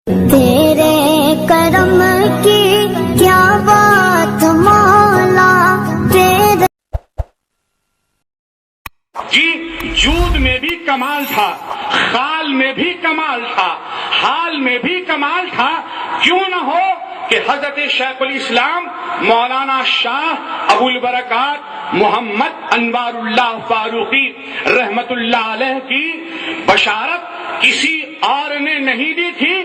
تیرے کرم کی کیا بات مولا، تیرے جی جود میں بھی کمال تھا، خال میں بھی کمال تھا، حال میں بھی کمال تھا. کیوں نہ ہو کہ حضرت شیخ الاسلام مولانا شاہ ابو البرکات محمد انوار اللہ فاروقی رحمت اللہ علیہ کی بشارت کسی اور نے نہیں دی تھی،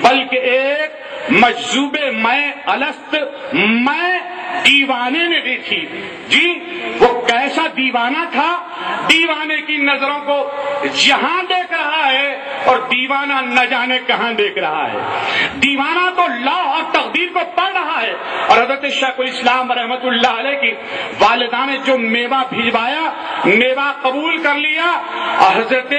بلکہ ایک مجذوب میں الست میں دیوانے نے دی تھی. جی وہ کیسا دیوانہ تھا؟ دیوانے کی نظروں کو جہاں دیکھ رہا ہے اور دیوانہ نہ جانے کہاں دیکھ رہا ہے. دیوانہ تو لا اور تقدیر کو پڑھ رہا ہے. اور حضرت شیخ الاسلام رحمت اللہ علیہ کی والدہ نے جو میوہ بھجوایا، میوہ قبول کر لیا. اور حضرت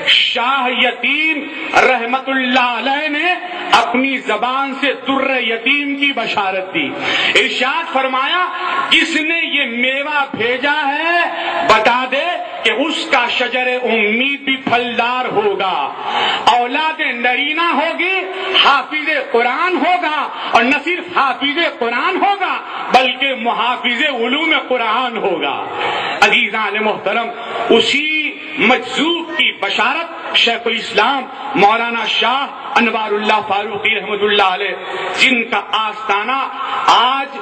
شاہ یتیم رحمت اللہ علیہ نے اپنی زبان سے در یتیم کی بشارت دی. ارشاد فرمایا کس نے یہ میوہ بھیجا ہے بتا دے کہ اس کا شجر امید بھی پھلدار ہوگا، اولاد نرینہ ہوگی، حافظ قرآن ہوگا، اور نہ صرف حافظ قرآن ہوگا بلکہ محافظ علوم قرآن ہوگا. عزیزان محترم، اسی مجذوب کی بشارت شیخ الاسلام مولانا شاہ انوار اللہ فاروقی رحمت اللہ علیہ، جن کا آستانہ آج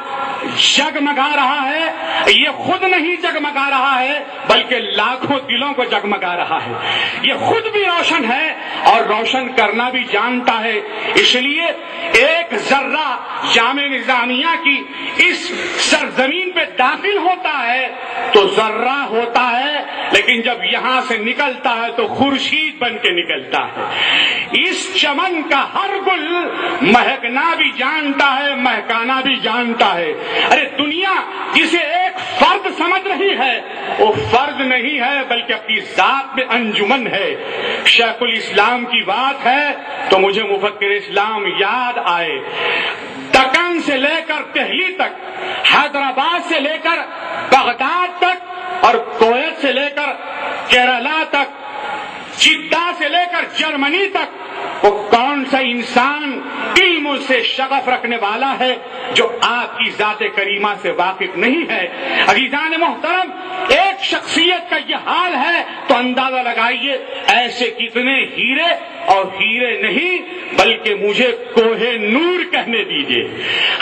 جگمگا رہا ہے، یہ خود نہیں جگمگا رہا ہے بلکہ لاکھوں دلوں کو جگمگا رہا ہے. یہ خود بھی روشن ہے اور روشن کرنا بھی جانتا ہے. اس لیے ایک ذرہ جامع نظامیہ کی اس سرزمین پہ داخل ہوتا ہے تو ذرہ ہوتا ہے، لیکن جب یہاں سے نکلتا ہے تو خورشید بن کے نکلتا ہے. اس چمن کا ہر گل مہکنا بھی جانتا ہے، مہکانا بھی جانتا ہے. ارے دنیا جسے ایک فرد سمجھ رہی ہے وہ فرد نہیں ہے بلکہ اپنی ذات میں انجمن ہے. شیخ الاسلام کی بات ہے تو مجھے مفکر اسلام یاد آئے. دکن سے لے کر دہلی تک، حیدرآباد سے لے کر بغداد تک، اور کویت سے لے کر کیرلا تک، جدہ سے لے کر جرمنی تک، وہ کون سا انسان علم سے شغف رکھنے والا ہے جو آپ کی ذات کریمہ سے واقف نہیں ہے؟ عزیزان محترم، ایک شخصیت کا یہ حال ہے تو اندازہ لگائیے ایسے کتنے ہیرے، اور ہیرے نہیں بلکہ مجھے کوہ نور کہنے دیجیے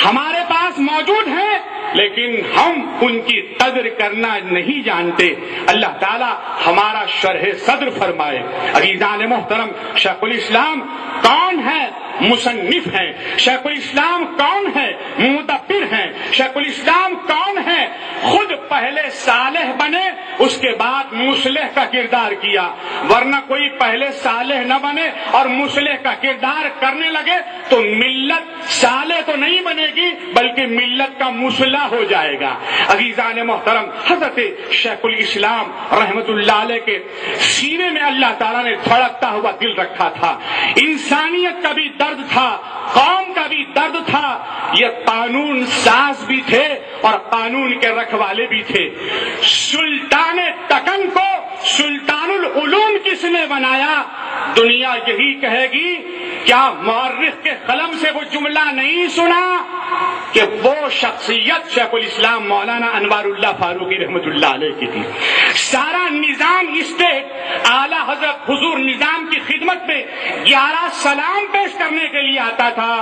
ہمارے پاس موجود ہیں، لیکن ہم ان کی قدر کرنا نہیں جانتے. اللہ تعالی ہمارا شرح صدر فرمائے. عزیزان محترم، شیخ الاسلام کون ہے؟ مصنف ہیں. شیخ الاسلام کون ہے؟ مدبر ہیں. شیخ الاسلام کون ہے؟ خود پہلے صالح بنے، اس کے بعد مصلح کا کردار کیا. ورنہ کوئی پہلے صالح نہ بنے اور مصلح کا کردار کرنے لگے تو ملت صالح تو نہیں بنے گی بلکہ ملت کا مصلح ہو جائے گا. عزیزان محترم، حضرت شیخ الاسلام رحمت اللہ علیہ کے سینے میں اللہ تعالیٰ نے دھڑکتا ہوا دل رکھا تھا. انسانیت کا بھی درد تھا، قوم کا بھی درد تھا. یہ قانون ساز بھی تھے اور قانون کے رکھوالے بھی تھے. سلطان دکن کو سلطان العلوم کس نے بنایا؟ دنیا یہی کہے گی. کیا مورخ کے قلم سے وہ جملہ نہیں سنا کہ وہ شخصیت شیخ الاسلام مولانا انوار اللہ فاروقی رحمت اللہ علیہ کی تھی؟ سارا نظام اسٹیٹ اعلی حضرت حضور نظام کی خدمت میں 11 سلام پیش کرنے کے لیے آتا تھا،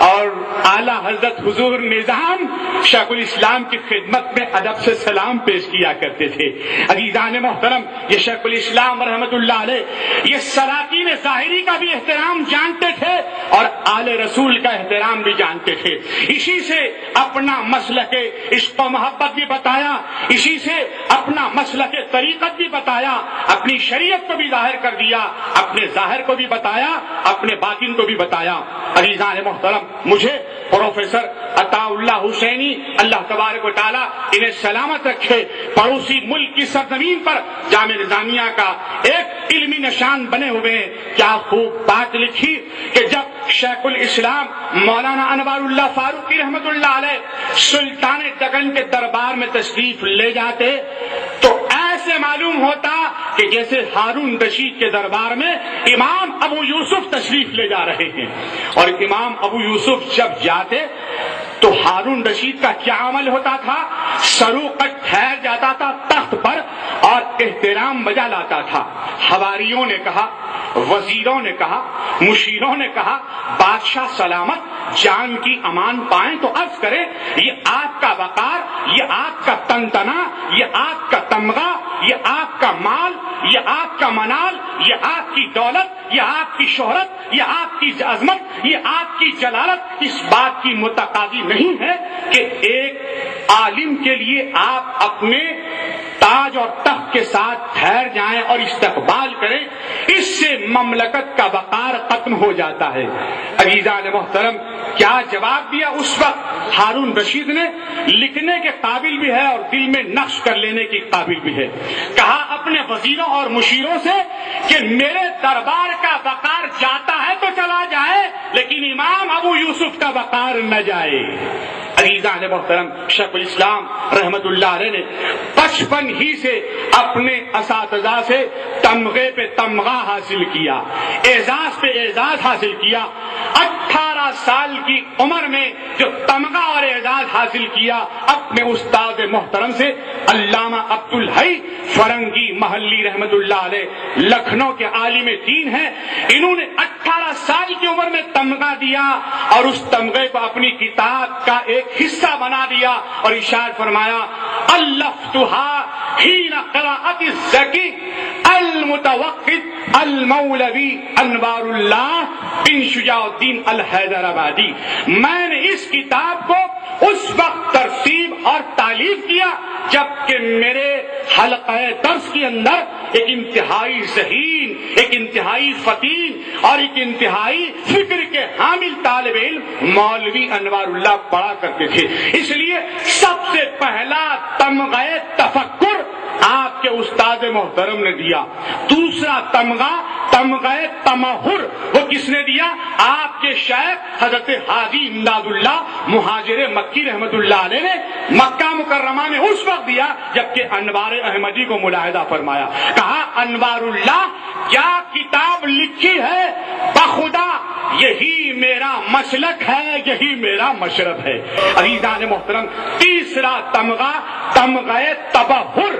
اور اعلی حضرت حضور نظام شیخ الاسلام کی خدمت میں ادب سے سلام پیش کیا کرتے تھے. عزیزان محترم، یہ شیخ الاسلام رحمت اللہ علیہ یہ سلاطین ظاہری کا بھی احترام جانتے تھے اور آل رسول کا احترام بھی جانتے تھے. اسی سے اپنا مسلک عشق و محبت بھی بتایا، اسی سے اپنا مسلک طریقت بھی بتایا، اپنی شریعت کو بھی ظاہر کر دیا، اپنے ظاہر کو بھی بتایا، اپنے باطن کو بھی بتایا. عزیزان محترم، مجھے پروفیسر عطا اللہ حسینی اللہ تبارک و تعالیٰ انہیں سلامت رکھے، پڑوسی ملک کی سرزمین پر جامع نظامیہ کا ایک علمی نشان بنے ہوئے ہیں. کیا خوب بات لکھی کہ جب شیخ الاسلام مولانا انوار اللہ فاروقی رحمت اللہ علیہ سلطان دکن کے دربار میں تشریف لے جاتے تو ایسا ایسے معلوم ہوتا کہ جیسے ہارون رشید کے دربار میں امام ابو یوسف تشریف لے جا رہے ہیں، اور امام ابو یوسف جب جاتے تو ہارون رشید کا کیا عمل ہوتا تھا؟ سرو کٹ ٹھہر جاتا تھا تخت پر اور احترام بجا لاتا تھا۔ حواریوں نے کہا، وزیروں نے کہا، مشیروں نے کہا بادشاہ سلامت جان کی امان پائیں تو عرض کریں یہ آپ کا وقار، یہ آپ کا تنتنا، یہ آپ کا تمغہ، یہ آپ کا مال، یہ آپ کا منال، یہ آپ کی دولت، یہ آپ کی شہرت، یہ آپ کی عظمت، یہ آپ کی جلالت اس بات کی متقاضی نہیں ہے کہ ایک عالم کے لیے آپ اپنے تاج اور تخت کے ساتھ ٹھہر جائیں اور استقبال کریں؟ اس سے مملکت کا وقار ختم ہو جاتا ہے۔ عزیزان محترم، کیا جواب دیا اس وقت ہارون رشید نے؟ لکھنے کے قابل بھی ہے اور دل میں نقش کر لینے کی قابل بھی ہے۔ کہا اپنے وزیروں اور مشیروں سے کہ میرے دربار کا وقار جاتا ہے تو چلا جائے، لیکن امام ابو یوسف کا وقار نہ جائے۔ عزیزان محترم، شیخ الاسلام رحمت اللہ علیہ نے بچپن ہی سے اپنے اساتذہ سے تمغے پہ تمغہ حاصل کیا، اعزاز پہ اعزاز حاصل کیا۔ 18 سال کی عمر میں جو تمغہ اور اعزاز حاصل کیا اپنے استاد محترم سے، علامہ عبدالحی فرنگی محلی رحمت اللہ علیہ لکھنؤ کے عالم دین ہیں، انہوں نے 18 سال کی عمر میں تمغہ دیا اور اس تمغے کو اپنی کتاب کا ایک حصہ بنا دیا اور ارشاد فرمایا الفتھا حین قراءت الزکی المتوقد المولوی انوار اللہ بن شجاع الدین الحیدرآبادی۔ میں نے اس کتاب کو اس وقت ترتیب اور تالیف کیا جبکہ میرے حلقہ درس کے اندر ایک انتہائی ذہین، ایک انتہائی فتین اور ایک انتہائی فکر کے حامل طالب علم مولوی انوار اللہ پڑھا کرتے تھے۔ اس لیے سب سے پہلا تمغہ تفکر آپ کے استاد محترم نے دیا۔ دوسرا تمغہ تمہر وہ کس نے دیا؟ آپ کے شیخ حضرت حاجی امداد اللہ مہاجر مکی رحمت اللہ علیہ نے مکہ مکرمہ میں اس وقت دیا جبکہ انوار احمدی کو ملاحظہ فرمایا۔ کہا انوار اللہ کیا کتاب لکھی ہے، بخدا یہی میرا مسلک ہے، یہی میرا مشرب ہے۔ عزیزان محترم، تیسرا تمغہ تبہر،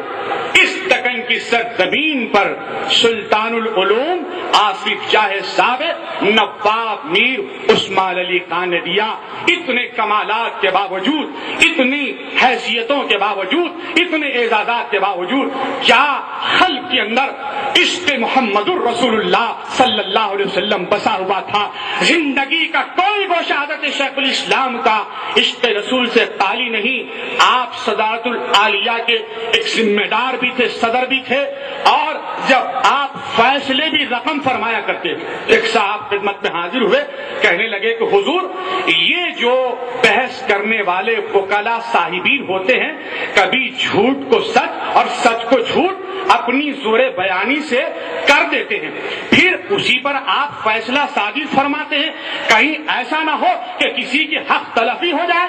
اس دکن کی سرزمین پر سلطان العلوم آصف شاہ ثابت نواب میر عثمان علی خان نے دیا۔ اتنے کمالات کے باوجود، اتنی حیثیتوں کے باوجود، اتنے اعزازات کے باوجود کیا خلق کے اندر عشق محمد الرسول اللہ صلی اللہ علیہ وسلم بسا ہوا تھا؟ زندگی کا کوئی گوشہ حضرت شیخ الاسلام کا عشق رسول سے خالی نہیں۔ آپ صدارت العالیہ کے ایک ذمہ دار بھی تھے، صدر بھی تھے، اور جب آپ فیصلے بھی رقم فرمایا کرتے تھے۔ ایک صاحب خدمت میں حاضر ہوئے، کہنے لگے کہ حضور یہ جو بحث کرنے والے وکلا صاحبین ہوتے ہیں کبھی جھوٹ کو سچ اور سچ کو جھوٹ اپنی زور بیانی سے کر دیتے ہیں، پھر اسی پر آپ فیصلہ سازی فرماتے ہیں، کہیں ایسا نہ ہو کہ کسی کی حق تلفی ہو جائے؟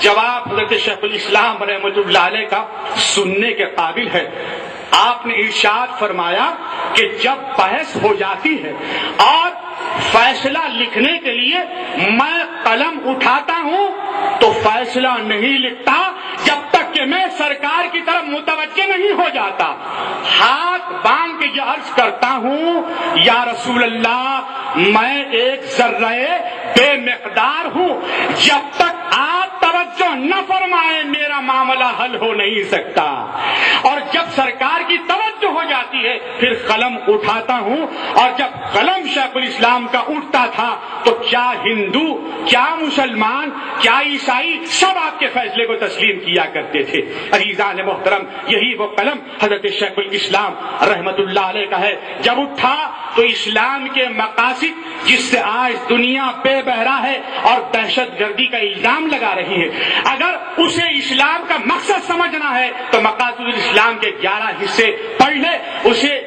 جواب حضرت شیخ الاسلام رحمۃ اللہ علیہ کا سننے کے قابل ہے۔ آپ نے ارشاد فرمایا کہ جب بحث ہو جاتی ہے اور فیصلہ لکھنے کے لیے میں قلم اٹھاتا ہوں تو فیصلہ نہیں لکھتا جب تک کہ میں سرکار کی طرف متوجہ نہیں ہو جاتا۔ ہاتھ باندھ کے یہ عرض کرتا ہوں یا رسول اللہ میں ایک ذرہ بے مقدار ہوں، جب تک آپ توجہ نہ فرمائے میرا معاملہ حل ہو نہیں سکتا، اور جب سرکار کی توجہ ہو جاتی ہے پھر قلم اٹھاتا ہوں، اور جب قلم شیخ الاسلام کا اٹھتا تھا تو کیا ہندو، کیا مسلمان، کیا عیسائی سب آپ کے فیصلے کو تسلیم کیا کرتے تھے۔ عزیزان محترم، یہی وہ قلم حضرت شیخ الاسلام رحمت اللہ علیہ کا ہے۔ جب اٹھا تو اسلام کے مقاصد جس سے آج دنیا بے بہرا ہے اور دہشت گردی کا الزام لگا رہی ہے، اگر اسے اسلام کا مقصد سمجھنا ہے تو مقاصد الاسلام کے 11 حصے پڑھ لے، اسے